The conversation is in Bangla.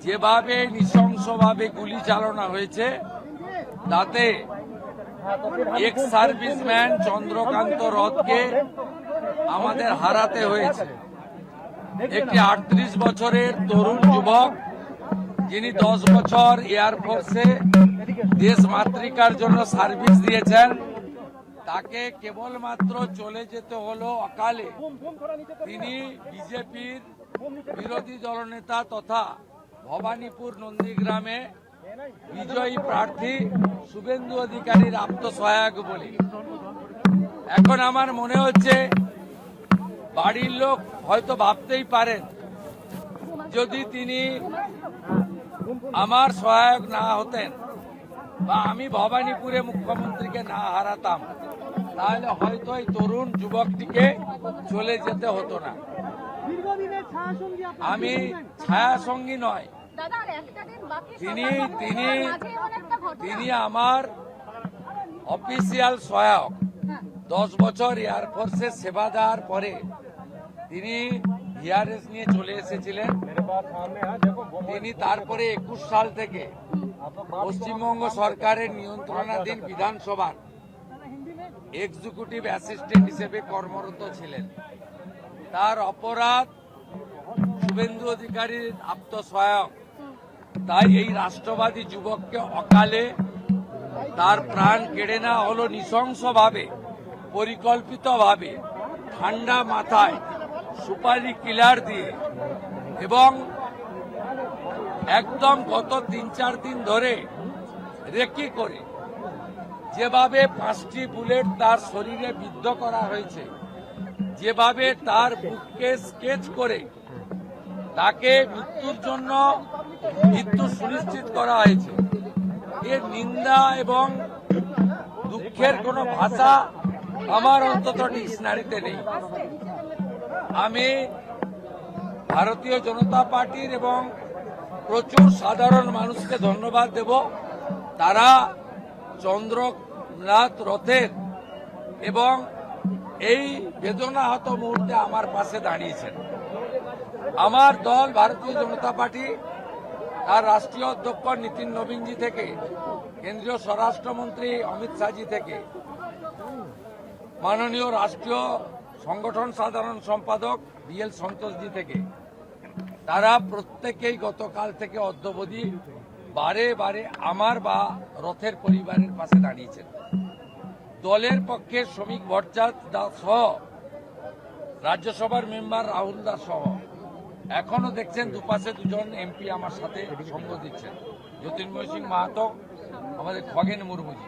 যেভাবে নৃশংসভাবে গুলি চালানো হয়েছে তাতে এক্স সার্ভিসম্যান চন্দ্রকান্ত রথকে আমাদের হারাতে হয়েছে। একটি 38 বছরের তরুণ যুবক যিনি 10 বছর এয়ারফোর্সে দেশ মাতৃকার জন্য সার্ভিস দিয়েছেন, তাকে কেবলমাত্র চলে যেতে হলো অকালে। তিনি বিজেপির বিরোধী দলনেতা তথা ভবানীপুর নন্দীগ্রামে বিজয়ী প্রার্থী শুভেন্দু অধিকারীর আত্মসহায়ক বলে। এখন আমার মনে হচ্ছে বাড়ির লোক হয়তো ভাবতেই পারেন, যদি তিনি আমার সহায়ক না হতেন বা আমি ভবানীপুরে মুখ্যমন্ত্রীকে না হারাতাম, তাহলে হয়তো এই তরুণ যুবকটিকে চলে যেতে হতো না। আমি ছায়া সঙ্গী নয়, তিনি আমার অফিসিয়াল সহায়ক। 10 বছর এয়ারফোর্সে সেবা দেওয়ার পরে তিনি হিয়ারেস নিয়ে চলে এসেছিলেন। তিনি তারপরে 21 সাল থেকে পশ্চিমবঙ্গ সরকারের নিয়ন্ত্রণাধীন বিধানসভার এক্সিকিউটিভ অ্যাসিস্ট্যান্ট হিসেবে কর্মরত ছিলেন। তার অপরাধ শুভেন্দু অধিকারীর আত্মসহায়ক। তাই এই রাষ্ট্রবাদী যুবককে অকালে তার প্রাণ কেড়ে নেওয়া হলো নৃশংসভাবে, পরিকল্পিতভাবে, ঠান্ডা মাথায় সুপারি কিলার দিয়ে, এবং একদম গত 3-4 দিন ধরে রেকি করে যেভাবে 5টি বুলেট তার শরীরে বিদ্ধ করা হয়েছে, যেভাবে তার বুককে স্কেচ করে তাকে মৃত্যুর জন্য মৃত্যু সুনিশ্চিত করা হয়েছে, এর নিন্দা এবং দুঃখের কোনো ভাষা আমার অন্তত ডিকশনারিতে নেই। আমি ভারতীয় জনতা পার্টির এবং প্রচুর সাধারণ মানুষকে ধন্যবাদ দেব, তারা চন্দ্রনাথ রথের এবং এই বেদনাহত মুহূর্তে আমার পাশে দাঁড়িয়েছেন। আমার দল ভারতীয় জনতা পার্টি, তার রাষ্ট্রীয় অধ্যক্ষ নীতিন নবীনজি থেকে কেন্দ্রীয় স্বরাষ্ট্রমন্ত্রী অমিত শাহজি থেকে মাননীয় রাষ্ট্রীয় সংগঠন সাধারণ সম্পাদক বিএল সন্তোষজি থেকে, তারা প্রত্যেকেই গতকাল থেকে অদ্যাবধি বারে বারে আমার বা রথের পরিবারের পাশে দাঁড়িয়েছেন। দলের পক্ষে শ্রমিক ভট্টাচার্য সহ রাজ্যসভার মেম্বার রাহুল দাস সহ এখনো দেখছেন দুপাশে দুজন এমপি আমার সাথে সঙ্গ দিচ্ছেন, জ্যোতির্ময় সিং মাহাতো, আমাদের খগেন মুর্মুজি।